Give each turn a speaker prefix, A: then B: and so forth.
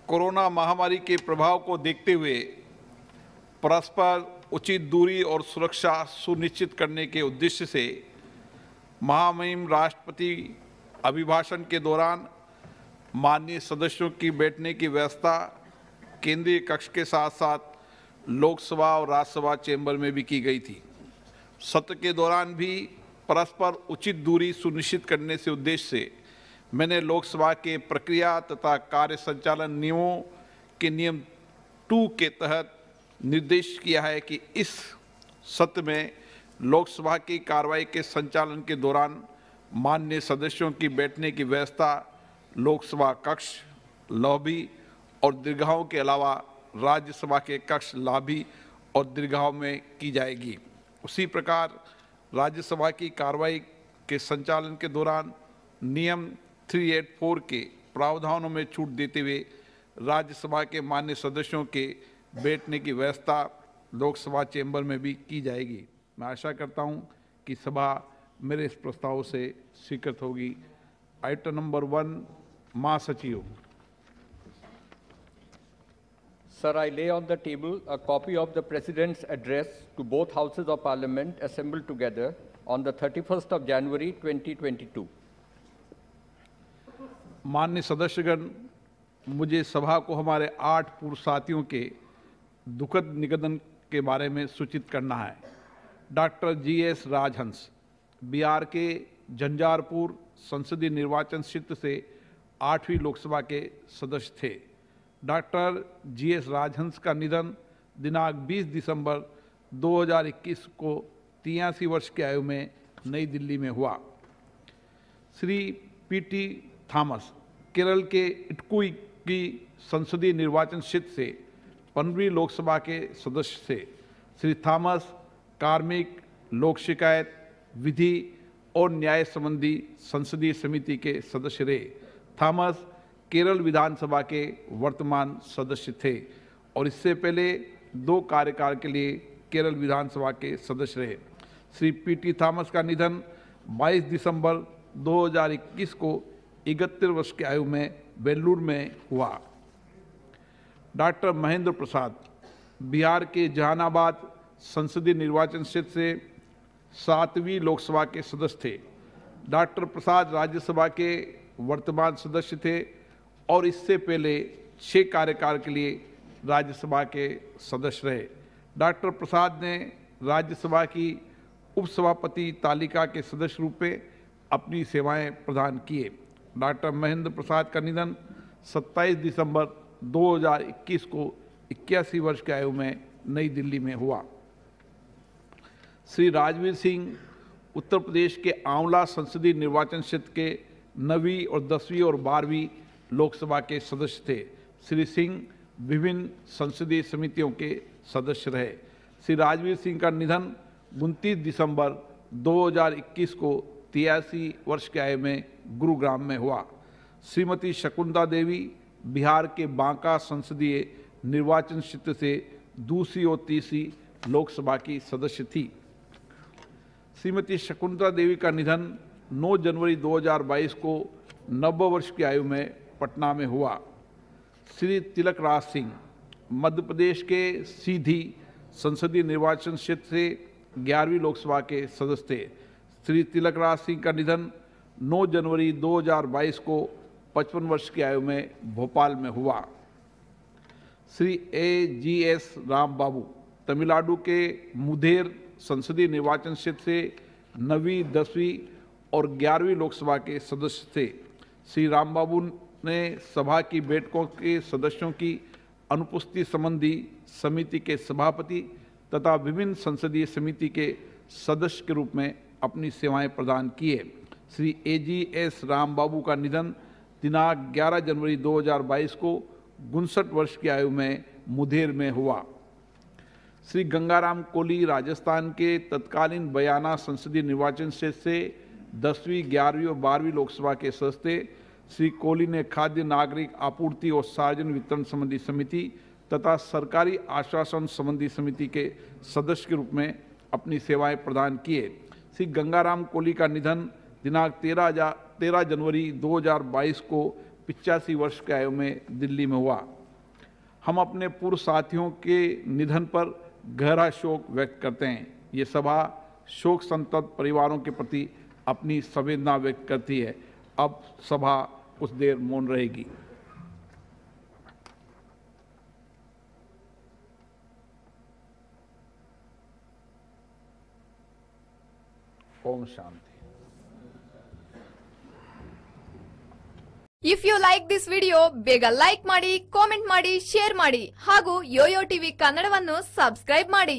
A: Corona महामारी के प्रभाव को देखते हुए परस्पर उचित दूरी और सुरक्षा सुनिश्चित करने के उद्देश्य से महामहिम राष्ट्रपति अभिभाषण के दौरान माननीय सदस्यों की बैठने की व्यवस्था केंद्रीय कक्ष के साथ साथ लोकसभा और राज्यसभा चैम्बर में भी की गई थी। सत्र के दौरान भी परस्पर उचित दूरी सुनिश्चित करने से उद्देश्य से मैंने लोकसभा के प्रक्रिया तथा कार्य संचालन नियमों के नियम 2 के तहत निर्देश किया है कि इस सत्र में लोकसभा की कार्रवाई के संचालन के दौरान माननीय सदस्यों की बैठने की व्यवस्था लोकसभा कक्ष, लॉबी और दीर्घाओं के अलावा राज्यसभा के कक्ष, लॉबी और दीर्घाओं में की जाएगी। उसी प्रकार राज्यसभा की कार्रवाई के संचालन के दौरान नियम 384 के प्रावधानों में छूट देते हुए राज्यसभा के माननीय सदस्यों के बैठने की व्यवस्था लोकसभा चैम्बर में भी की जाएगी। मैं आशा करता हूं कि सभा मेरे इस प्रस्ताव से स्वीकृत होगी। आइटम नंबर 1, महासचिव।
B: Sir, I lay on the table a copy of the President's address to both Houses of Parliament assembled together on the 31st of January 2022.
A: माननीय सदस्यगण, मुझे सभा को हमारे 8 पूर्व साथियों के दुखद निधन के बारे में सूचित करना है। Doctor GS. राजहंस बिहार के झंझारपुर संसदीय निर्वाचन क्षेत्र से 8वीं लोकसभा के सदस्य थे। Doctor GS. राजहंस का निधन दिनांक 20 दिसंबर 2021 को 83 वर्ष की आयु में नई दिल्ली में हुआ। श्री पी.टी. थॉमस केरल के इटुक्की की संसदीय निर्वाचन क्षेत्र से 15वीं लोकसभा के सदस्य थे। श्री थॉमस कार्मिक, लोक शिकायत, विधि और न्याय संबंधी संसदीय समिति के सदस्य रहे। थॉमस केरल विधानसभा के वर्तमान सदस्य थे और इससे पहले 2 कार्यकाल के लिए केरल विधानसभा के सदस्य रहे। श्री पी.टी. थॉमस का निधन 22 दिसंबर 2021 को 71 वर्ष की आयु में बेलूर में हुआ। डॉक्टर महेंद्र प्रसाद बिहार के जहानाबाद संसदीय निर्वाचन क्षेत्र से 7वीं लोकसभा के सदस्य थे। डॉक्टर प्रसाद राज्यसभा के वर्तमान सदस्य थे और इससे पहले 6 कार्यकाल के लिए राज्यसभा के सदस्य रहे। डॉक्टर प्रसाद ने राज्यसभा की उपसभापति तालिका के सदस्य रूप में अपनी सेवाएं प्रदान किए। डॉक्टर महेंद्र प्रसाद का निधन 27 दिसंबर 2021 को 81 वर्ष की आयु में नई दिल्ली में हुआ। श्री राजवीर सिंह उत्तर प्रदेश के आंवला संसदीय निर्वाचन क्षेत्र के 9वीं और 10वीं और 12वीं लोकसभा के सदस्य थे। श्री सिंह विभिन्न संसदीय समितियों के सदस्य रहे। श्री राजवीर सिंह का निधन 29 दिसंबर 2021 को 83 वर्ष की आयु में गुरुग्राम में हुआ। श्रीमती शकुंतला देवी बिहार के बांका संसदीय निर्वाचन क्षेत्र से 2री और 3री लोकसभा की सदस्य थी। श्रीमती शकुंतला देवी का निधन 9 जनवरी 2022 को 90 वर्ष की आयु में पटना में हुआ। श्री तिलक राज सिंह मध्य प्रदेश के सीधी संसदीय निर्वाचन क्षेत्र से 11वीं लोकसभा के सदस्य थे। श्री तिलक राज सिंह का निधन 9 जनवरी 2022 को 55 वर्ष की आयु में भोपाल में हुआ। श्री A.G.S. राम बाबू तमिलनाडु के मुधेर संसदीय निर्वाचन क्षेत्र से 9वीं, 10वीं और 11वीं लोकसभा के सदस्य थे। श्री राम बाबू ने सभा की बैठकों के सदस्यों की अनुपस्थिति संबंधी समिति के सभापति तथा विभिन्न संसदीय समिति के सदस्य के रूप में अपनी सेवाएं प्रदान किए। श्री A.G.S. राम बाबू का निधन दिनांक 11 जनवरी 2022 को 59 वर्ष की आयु में मुधेर में हुआ। श्री गंगाराम कोली राजस्थान के तत्कालीन बयाना संसदीय निर्वाचन क्षेत्र से 10वीं, 11वीं और 12वीं लोकसभा के सदस्य थे। श्री कोली ने खाद्य नागरिक आपूर्ति और सार्वजनिक वितरण संबंधी समिति तथा सरकारी आश्वासन संबंधी समिति के सदस्य के रूप में अपनी सेवाएं प्रदान किए। श्री गंगाराम कोली का निधन दिनांक 13 जनवरी 2022 को 85 वर्ष की आयु में दिल्ली में हुआ। हम अपने पूर्व साथियों के निधन पर गहरा शोक व्यक्त करते हैं। ये सभा शोक संतप्त परिवारों के प्रति अपनी संवेदना व्यक्त करती है। अब सभा कुछ देर मौन रहेगी। ओम शांति।
C: If you like this video ಬೇಗ ಲೈಕ್ ಮಾಡಿ, ಕಾಮೆಂಟ್ ಮಾಡಿ, ಶೇರ್ ಮಾಡಿ ಹಾಗೂ ಯೋಯೋ ಟಿವಿ ಕನ್ನಡವನ್ನು ಸಬ್ಸ್ಕ್ರೈಬ್ ಮಾಡಿ.